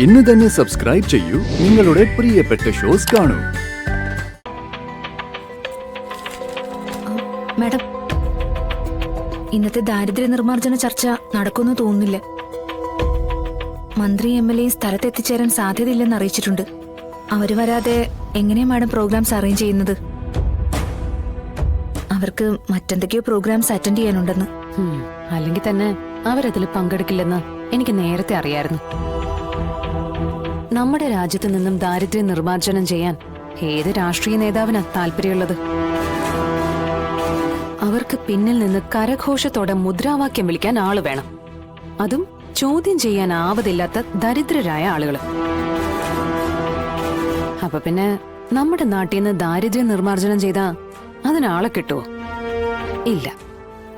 ഇന്ന് തന്നെ സബ്സ്ക്രൈബ് ചെയ്യൂ, നിങ്ങളുടെ പ്രിയപ്പെട്ട ഷോസ് കാണൂ. മാഡം, ഇന്നത്തെ ദാരിദ്ര്യ നിർമ്മാർജ്ജന ചർച്ച നടക്കുമെന്ന് തോന്നുന്നില്ല. മന്ത്രി MLA സ്ഥലത്ത് എത്തിച്ചേരാൻ സാധ്യതയില്ലെന്ന് അറിയിച്ചിട്ടുണ്ട്. അവര് വരാതെ എങ്ങനെയാ മാഡം പ്രോഗ്രാംസ് അറേഞ്ച് ചെയ്യുന്നത്? അവർക്ക് മറ്റെന്തൊക്കെയോ പ്രോഗ്രാംസ് അറ്റൻഡ് ചെയ്യാനുണ്ടെന്ന്. അല്ലെങ്കിൽ തന്നെ അവരതിൽ പങ്കെടുക്കില്ലെന്ന് എനിക്ക് നേരത്തെ അറിയായിരുന്നു. നമ്മുടെ രാജ്യത്ത് നിന്നും ദാരിദ്ര്യ നിർമ്മാർജ്ജനം ചെയ്യാൻ ഏത് രാഷ്ട്രീയ നേതാവിനാ താല്പര്യമുള്ളത്? അവർക്ക് പിന്നിൽ നിന്ന് കരഘോഷത്തോടെ മുദ്രാവാക്യം വിളിക്കാൻ ആള് വേണം. അതും ചോദ്യം ചെയ്യാൻ ആവതില്ലാത്ത ദരിദ്രരായ ആളുകൾ. അപ്പൊ പിന്നെ നമ്മുടെ നാട്ടിൽ നിന്ന് ദാരിദ്ര്യ നിർമ്മാർജ്ജനം ചെയ്താ അതിനാളെ കിട്ടുവോ? ഇല്ല.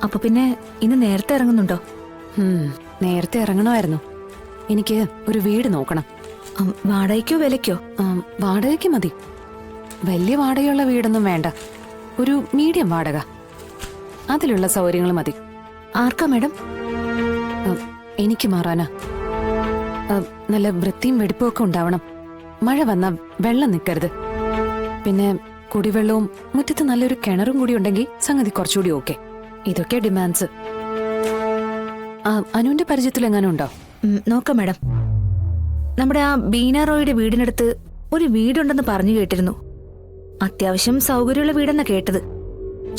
അപ്പൊ പിന്നെ ഇന്ന് നേരത്തെ ഇറങ്ങുന്നുണ്ടോ? നേരത്തെ ഇറങ്ങണമായിരുന്നു. എനിക്ക് ഒരു വീട് നോക്കണം. വാടകയ്ക്കോ വിലയ്ക്കോ? വാടകയ്ക്ക് മതി. വലിയ വാടകയുള്ള വീടൊന്നും വേണ്ട. ഒരു മീഡിയം വാടക, അതിലുള്ള സൗകര്യങ്ങൾ മതി. ആർക്കാ മാഡം? എനിക്ക് മാറാനാ. നല്ല വൃത്തിയും വെടിപ്പും ഒക്കെ ഉണ്ടാവണം. മഴ വന്നാ വെള്ളം നിൽക്കരുത്. പിന്നെ കുടിവെള്ളവും മുറ്റത്ത് നല്ലൊരു കിണറും കൂടി ഉണ്ടെങ്കിൽ സംഗതി കുറച്ചുകൂടി ഓക്കെ. ഇതൊക്കെ ഡിമാൻഡ്സ്. അനുവിന്റെ പരിചയത്തിൽ എങ്ങാനും ഉണ്ടോ? നോക്കാം മാഡം. നമ്മുടെ ആ ബീന റോയുടെ വീടിനടുത്ത് ഒരു വീടുണ്ടെന്ന് പറഞ്ഞു കേട്ടിരുന്നു. അത്യാവശ്യം സൗകര്യമുള്ള വീടെന്നാ കേട്ടത്.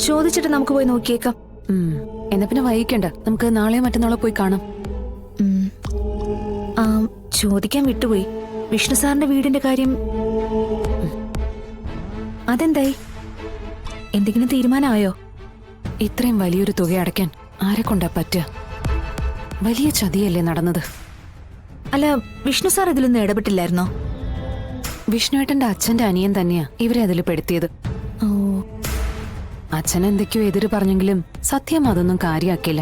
ചോദിച്ചിട്ട് നമുക്ക് പോയി നോക്കിയേക്കാം. എന്നാ പിന്നെ വൈകിക്കണ്ട, നമുക്ക് നാളെയോ മറ്റന്നാളോ പോയി കാണാം. ചോദിക്കാൻ വിട്ടുപോയി. വിഷ്ണു സാറിന്റെ വീടിന്റെ കാര്യം അതെന്തായി? എന്തെങ്കിലും തീരുമാനമായോ? ഇത്രയും വലിയൊരു തുക അടയ്ക്കാൻ ആരെ കൊണ്ടാ പറ്റുക? വലിയ ചതിയല്ലേ നടന്നത്? അല്ല, വിഷ്ണു സാർ ഇതിലൊന്നും ഇടപെട്ടില്ലായിരുന്നോ? വിഷ്ണുവേട്ടന്റെ അച്ഛന്റെ അനിയൻ തന്നെയാ ഇവരെ അതിൽ പെടുത്തിയത്. ഓ, അച്ഛൻ എന്തൊക്കെയോ എതിര് പറഞ്ഞെങ്കിലും സത്യം അതൊന്നും കാര്യമാക്കില്ല.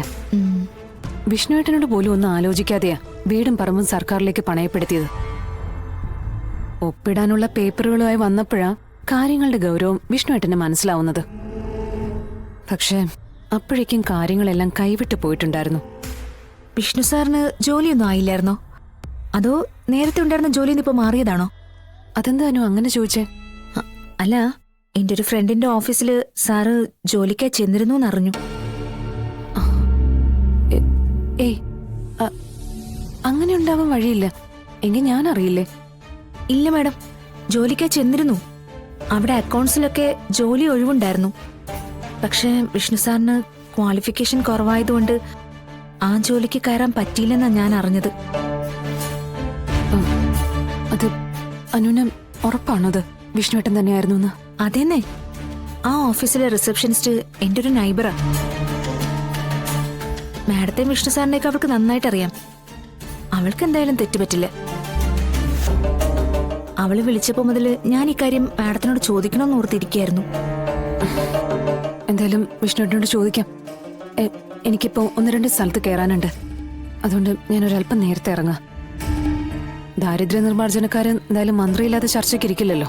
വിഷ്ണുവേട്ടനോട് പോലും ഒന്നും ആലോചിക്കാതെയാ വീടും പറമ്പും സർക്കാരിലേക്ക് പണയപ്പെടുത്തിയത്. ഒപ്പിടാനുള്ള പേപ്പറുകളുമായി വന്നപ്പോഴാ കാര്യങ്ങളുടെ ഗൗരവം വിഷ്ണുവേട്ടന് മനസ്സിലാവുന്നത്. പക്ഷേ അപ്പോഴേക്കും കാര്യങ്ങളെല്ലാം കൈവിട്ടു പോയിട്ടുണ്ടായിരുന്നു. വിഷ്ണു സാറിന് ജോലിയൊന്നും ആയില്ലായിരുന്നോ? അതോ നേരത്തെ ഉണ്ടായിരുന്ന ജോലിന്ന് ഇപ്പൊ മാറിയതാണോ? അതെന്താനോ അങ്ങനെ ചോദിച്ചേ? അല്ല, എന്റെ ഒരു ഫ്രണ്ടിന്റെ ഓഫീസില് സാറ് ജോലിക്കായി ചെന്നിരുന്നു എന്നറിഞ്ഞു. ഏയ്, അങ്ങനെ ഉണ്ടാവാൻ വഴിയില്ല. എങ്കിൽ ഞാൻ അറിയില്ലേ? ഇല്ല മാഡം, ജോലിക്കായി ചെന്നിരുന്നു. അവിടെ അക്കൗണ്ട്സിലൊക്കെ ജോലി ഒഴിവുണ്ടായിരുന്നു. പക്ഷെ വിഷ്ണു സാറിന് ക്വാളിഫിക്കേഷൻ കുറവായതുകൊണ്ട് ആ ജോലിക്ക് കയറാൻ പറ്റിയില്ലെന്നാ ഞാൻ അറിഞ്ഞത്. അത് അനുവിന് ഉറപ്പാണത് വിഷ്ണുവേട്ടൻ തന്നെയായിരുന്നു? അതെന്നെ, ആ ഓഫീസിലെ റിസപ്ഷനിസ്റ്റ് എന്റെ ഒരു നൈബറാ. മാഡത്തെ വിഷ്ണു സാറിനെയൊക്കെ അവൾക്ക് നന്നായിട്ട് അറിയാം. അവൾക്ക് എന്തായാലും തെറ്റുപറ്റില്ല. അവള് വിളിച്ചപ്പോ മുതല് ഞാൻ ഇക്കാര്യം മാഡത്തിനോട് ചോദിക്കണമെന്ന് ഓർത്തിരിക്കുകയായിരുന്നു. എന്തായാലും വിഷ്ണുവേട്ടനോട് ചോദിക്കാം. എനിക്കിപ്പോ 1-2 സ്ഥലത്ത് കയറാനുണ്ട്. അതുകൊണ്ട് ഞാനൊരല്പം നേരത്തെ ഇറങ്ങാം. ദാരിദ്ര്യ നിർമ്മാർജ്ജനക്കാരൻ എന്തായാലും മന്ത്രിയില്ലാതെ ചർച്ചയ്ക്ക് ഇരിക്കില്ലല്ലോ.